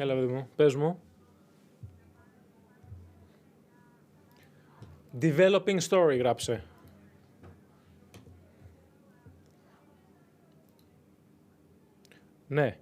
Έλα, παιδί μου, πες μου. Developing story, γράψε. Ναι.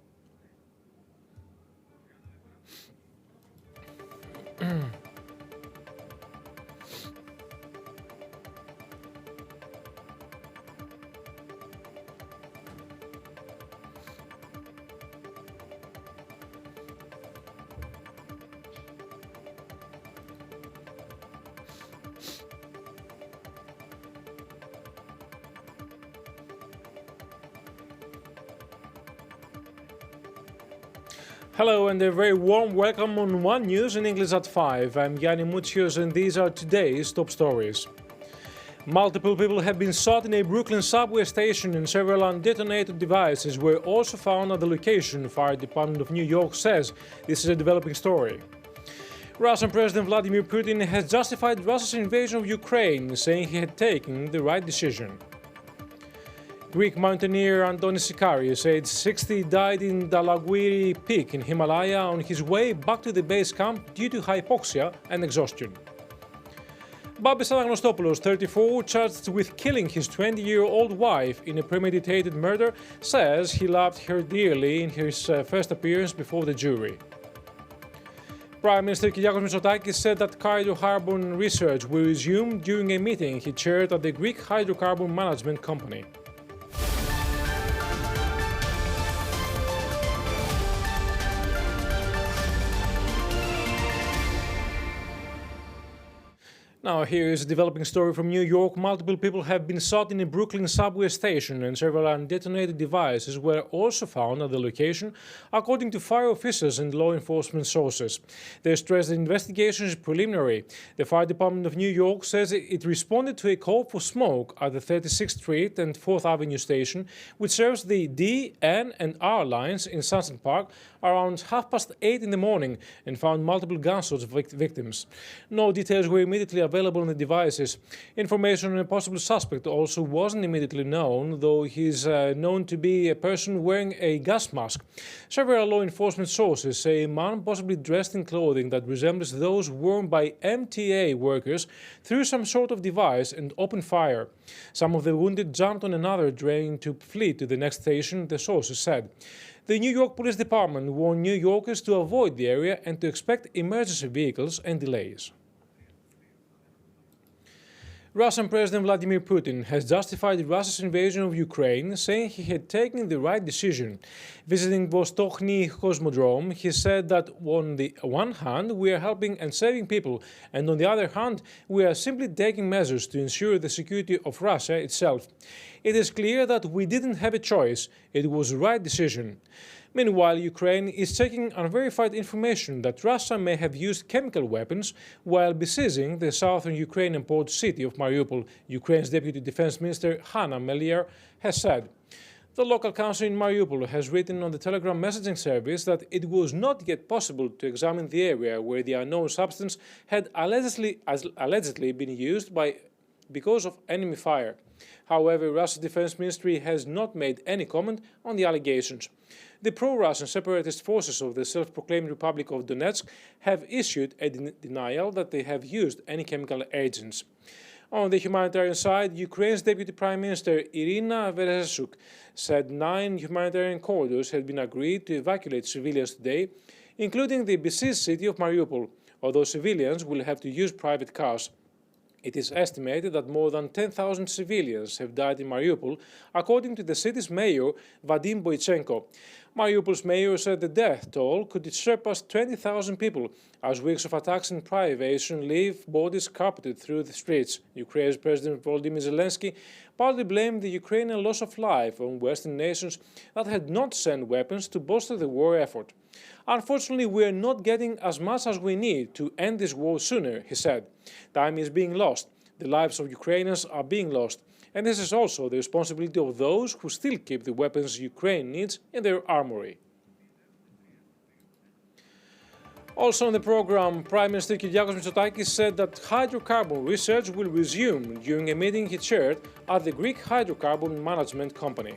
Hello and a very warm welcome on One News in English at 5. I'm Yanni, Moutsios and these are today's top stories. Multiple people have been shot in a Brooklyn subway station and several undetonated devices were also found at the location, Fire Department of New York says. This is a developing story. Russian President Vladimir Putin has justified Russia's invasion of Ukraine, saying he had taken the right decision. Greek mountaineer Antonis Sikarios, aged 60, died in Dalagiri Peak in Himalaya on his way back to the base camp due to hypoxia and exhaustion. Babysitting 34, charged with killing his 20-year-old wife in a premeditated murder, says he loved her dearly in his first appearance before the jury. Prime Minister Kyriakos Mitsotakis said that hydrocarbon research will resume during a meeting he chaired at the Greek hydrocarbon management company. Now, here is a developing story from New York. Multiple people have been shot in a Brooklyn subway station and several undetonated devices were also found at the location, according to fire officials and law enforcement sources. They stress the investigation is preliminary. The Fire Department of New York says it responded to a call for smoke at the 36th Street and 4th Avenue station, which serves the D, N and R lines in Sunset Park, around 8:30 in the morning and found multiple gunshots victims. No details were immediately available on the devices. Information on a possible suspect also wasn't immediately known, though he's known to be a person wearing a gas mask. Several law enforcement sources say a man possibly dressed in clothing that resembles those worn by MTA workers threw some sort of device and opened fire. Some of the wounded jumped on another train to flee to the next station, the sources said. The New York Police Department warned New Yorkers to avoid the area and to expect emergency vehicles and delays. Russian President Vladimir Putin has justified Russia's invasion of Ukraine, saying he had taken the right decision. Visiting Vostochny Cosmodrome, he said that on the one hand we are helping and saving people, and on the other hand we are simply taking measures to ensure the security of Russia itself. It is clear that we didn't have a choice. It was the right decision. Meanwhile, Ukraine is checking unverified information that Russia may have used chemical weapons while besieging the southern Ukrainian port city of Mariupol, Ukraine's Deputy Defense Minister Hanna Meliar has said. The local council in Mariupol has written on the Telegram messaging service that it was not yet possible to examine the area where the unknown substance had allegedly been used because of enemy fire. However, Russia's defense ministry has not made any comment on the allegations. The pro-Russian separatist forces of the self-proclaimed Republic of Donetsk have issued a denial that they have used any chemical agents. On the humanitarian side, Ukraine's Deputy Prime Minister Irina Vereshchuk said 9 humanitarian corridors had been agreed to evacuate civilians today, including the besieged city of Mariupol, although civilians will have to use private cars. It is estimated that more than 10,000 civilians have died in Mariupol, according to the city's mayor, Vadim Boychenko. Mariupol's mayor said the death toll could surpass 20,000 people, as weeks of attacks and privation leave bodies carpeted through the streets. Ukraine's President Volodymyr Zelensky partly blamed the Ukrainian loss of life on Western nations that had not sent weapons to bolster the war effort. Unfortunately, we are not getting as much as we need to end this war sooner, he said. Time is being lost. The lives of Ukrainians are being lost. And this is also the responsibility of those who still keep the weapons Ukraine needs in their armory. Also on the program, Prime Minister Kyriakos Mitsotakis said that hydrocarbon research will resume during a meeting he chaired at the Greek hydrocarbon management company.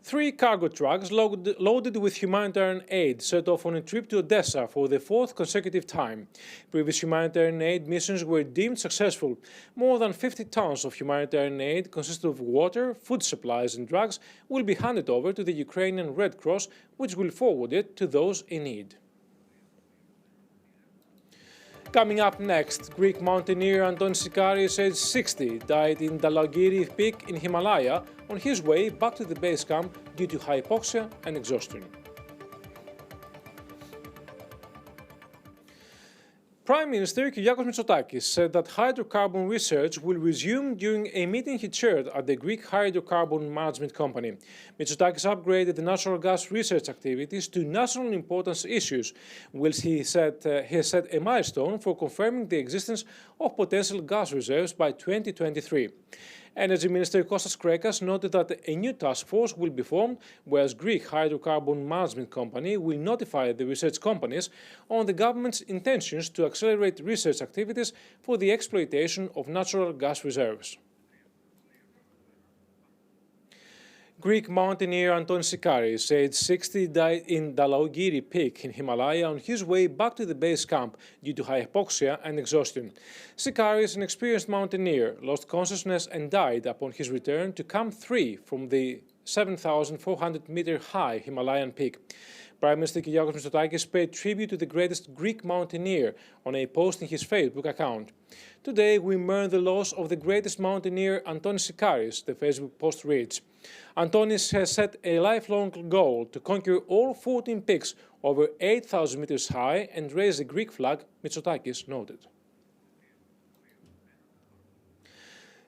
Three cargo trucks loaded with humanitarian aid set off on a trip to Odessa for the fourth consecutive time. Previous humanitarian aid missions were deemed successful. More than 50 tons of humanitarian aid, consisting of water, food supplies and drugs, will be handed over to the Ukrainian Red Cross, which will forward it to those in need. Coming up next, Greek mountaineer Antonis Sikaris, aged 60, died in Dalagiri peak in Himalaya on his way back to the base camp due to hypoxia and exhaustion. Prime Minister Kyriakos Mitsotakis said that hydrocarbon research will resume during a meeting he chaired at the Greek Hydrocarbon Management Company. Mitsotakis upgraded the natural gas research activities to national importance issues, whilst he set a milestone for confirming the existence of potential gas reserves by 2023. Energy Minister Kostas Krekas noted that a new task force will be formed, whereas Greek Hydrocarbon Management Company will notify the research companies on the government's intentions to accelerate research activities for the exploitation of natural gas reserves. Greek mountaineer Antonis Sikaris, aged 60, died in Dalagiri peak in Himalaya on his way back to the base camp due to hypoxia and exhaustion. Sikaris, an experienced mountaineer, lost consciousness and died upon his return to Camp 3 from the 7,400-meter high Himalayan peak. Prime Minister Kyriakos Mitsotakis paid tribute to the greatest Greek mountaineer on a post in his Facebook account. Today we mourn the loss of the greatest mountaineer Antonis Sikaris, the Facebook post reads. Antonis has set a lifelong goal to conquer all 14 peaks over 8,000 meters high and raise the Greek flag, Mitsotakis noted.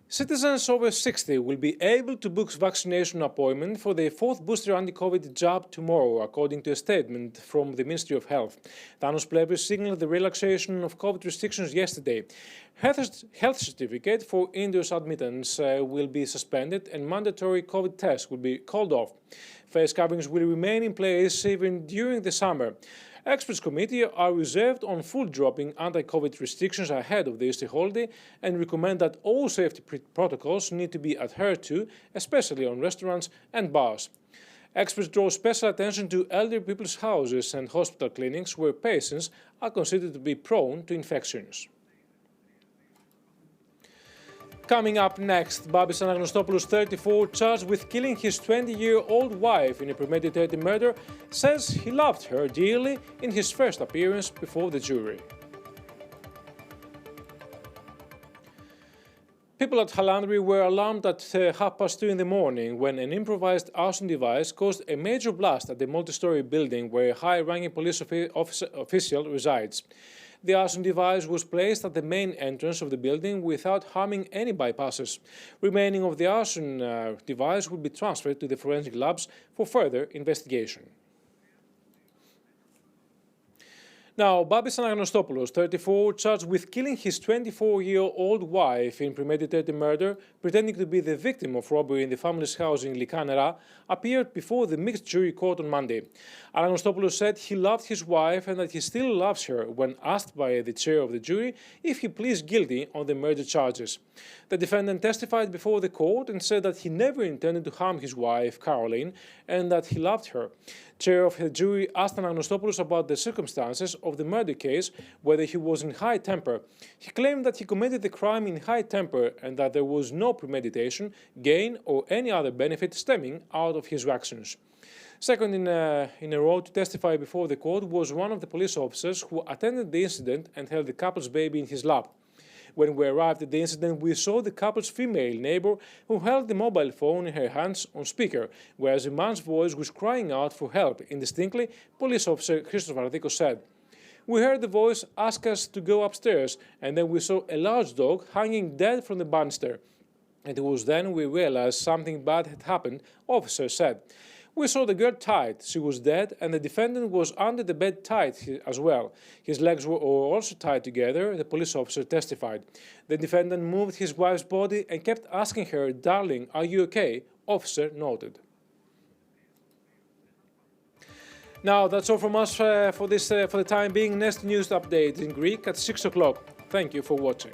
Citizens over 60 will be able to book vaccination appointment for their fourth booster anti-COVID jab tomorrow, according to a statement from the Ministry of Health. Thanos Plevris signaled the relaxation of COVID restrictions yesterday. Health certificate for indoors admittance will be suspended and mandatory COVID tests will be called off. Face coverings will remain in place even during the summer. Experts committee are reserved on full dropping anti-COVID restrictions ahead of the Easter holiday and recommend that all safety protocols need to be adhered to, especially on restaurants and bars. Experts draw special attention to elderly people's houses and hospital clinics where patients are considered to be prone to infections. Coming up next, Babis Anagnosopoulos, 34, charged with killing his 20-year-old wife in a premeditated murder, says he loved her dearly in his first appearance before the jury. People at Hallandry were alarmed at 2:30 in the morning when an improvised arson device caused a major blast at the multi-story building where a high-ranking police official resides. The arson device was placed at the main entrance of the building without harming any bypassers. Remaining of the arson device will be transferred to the forensic labs for further investigation. Now, Babis Anagnosopoulos, 34, charged with killing his 24-year-old wife in premeditated murder, pretending to be the victim of robbery in the family's house in Likanera, appeared before the mixed jury court on Monday. Anagnosopoulos said he loved his wife and that he still loves her when asked by the chair of the jury if he pleads guilty on the murder charges. The defendant testified before the court and said that he never intended to harm his wife, Caroline, and that he loved her. Chair of the jury asked Anagnosopoulos about the circumstances of the murder case, whether he was in high temper. He claimed that he committed the crime in high temper and that there was no premeditation, gain or any other benefit stemming out of his actions. Second in a row to testify before the court was one of the police officers who attended the incident and held the couple's baby in his lap. When we arrived at the incident, we saw the couple's female neighbor who held the mobile phone in her hands on speaker, whereas a man's voice was crying out for help indistinctly, police officer Christos Vardikos said. We heard the voice ask us to go upstairs, and then we saw a large dog hanging dead from the banister. And it was then we realized something bad had happened, officer said. We saw the girl tied, she was dead, and the defendant was under the bed tied as well. His legs were also tied together, the police officer testified. The defendant moved his wife's body and kept asking her, darling, are you okay? Officer noted. Now, that's all from us for the time being. Next news update in Greek at 6 o'clock. Thank you for watching.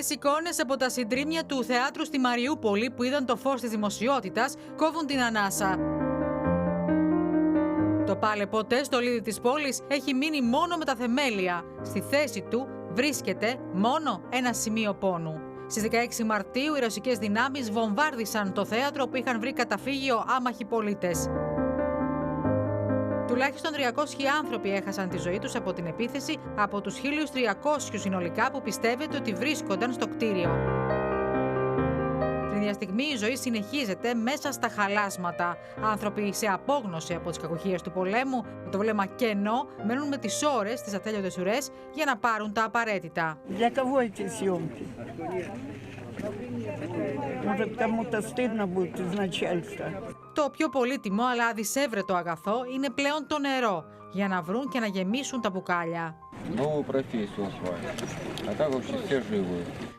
Νέες εικόνες από τα συντρίμμια του θεάτρου στη Μαριούπολη που είδαν το φως της δημοσιότητας κόβουν την ανάσα. Το πάλε ποτέ στολίδι της πόλης έχει μείνει μόνο με τα θεμέλια. Στη θέση του βρίσκεται μόνο ένα σημείο πόνου. Στις 16 Μαρτίου οι ρωσικές δυνάμεις βομβάρδισαν το θέατρο που είχαν βρει καταφύγιο άμαχοι πολίτες. Τουλάχιστον 300 άνθρωποι έχασαν τη ζωή τους από την επίθεση από τους 1.300 συνολικά που πιστεύετε ότι βρίσκονταν στο κτίριο. Την ίδια στιγμή η ζωή συνεχίζεται μέσα στα χαλάσματα. Άνθρωποι σε απόγνωση από τις κακουχίες του πολέμου, με το βλέμμα κενό, μένουν με τις ώρες στις ατέλειωτες ουρές για να πάρουν τα απαραίτητα. Για κого эти съемки? Может, кому-то стыдно будет из начальства. Το πιο πολύτιμο αλλά αδυσέβρετο αγαθό είναι πλέον το νερό, για να βρουν και να γεμίσουν τα μπουκάλια.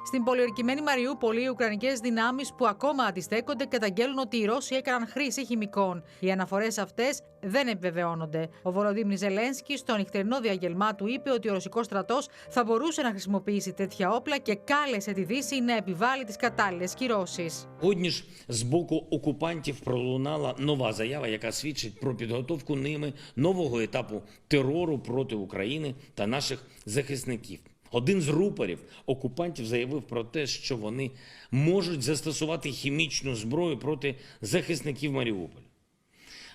Στην πολιορκημένη Μαριούπολη, οι Ουκρανικές δυνάμεις που ακόμα αντιστέκονται καταγγέλνουν ότι οι Ρώσοι έκαναν χρήση χημικών. Οι αναφορές αυτές δεν επιβεβαιώνονται. Ο Βολοντίμιρ Ζελένσκι στο νυχτερινό διαγγελμά του είπε ότι ο ρωσικός στρατός θα μπορούσε να χρησιμοποιήσει τέτοια όπλα και κάλεσε τη Δύση να επιβάλλει τις κατάλληλες κυρώσεις. Сьогодні ж з боку окупантів пролунала нова заява, яка свідчить про підготовку ними нового етапу терору проти України та наших захисників. Один з рупорів окупантів заявив про те, що вони можуть застосувати хімічну зброю проти захисників Маріуполя.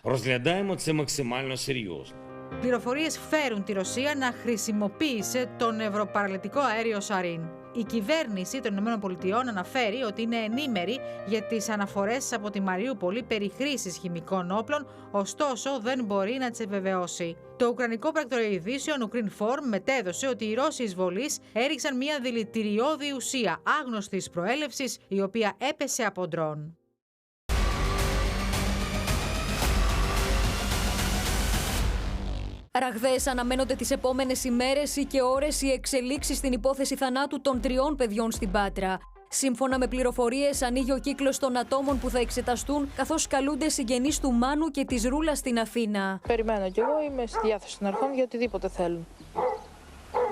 Розглядаємо це максимально серйозно. Πληροφορίες φέρουν τη Ρωσία να χρησιμοποίησε το νευροπαραλυτικό αέριο Σαρίν. Η κυβέρνηση των ΗΠΑ αναφέρει ότι είναι ενήμερη για τις αναφορές από τη Μαριούπολη περί χρήσης χημικών όπλων, ωστόσο δεν μπορεί να τις επιβεβαιώσει. Το Ουκρανικό Πρακτορείο Ειδήσεων Ukrinform μετέδωσε ότι οι Ρώσοι εισβολείς έριξαν μια δηλητηριώδη ουσία άγνωστης προέλευσης, η οποία έπεσε από ντρόν. Ραγδαίες αναμένονται τις επόμενες ημέρες και ώρες οι εξελίξεις στην υπόθεση θανάτου των 3 παιδιών στην Πάτρα. Σύμφωνα με πληροφορίες, ανοίγει ο κύκλος των ατόμων που θα εξεταστούν, καθώς καλούνται συγγενείς του Μάνου και της Ρούλας στην Αθήνα. Περιμένω κι εγώ, είμαι στη διάθεση των αρχών για οτιδήποτε θέλουν.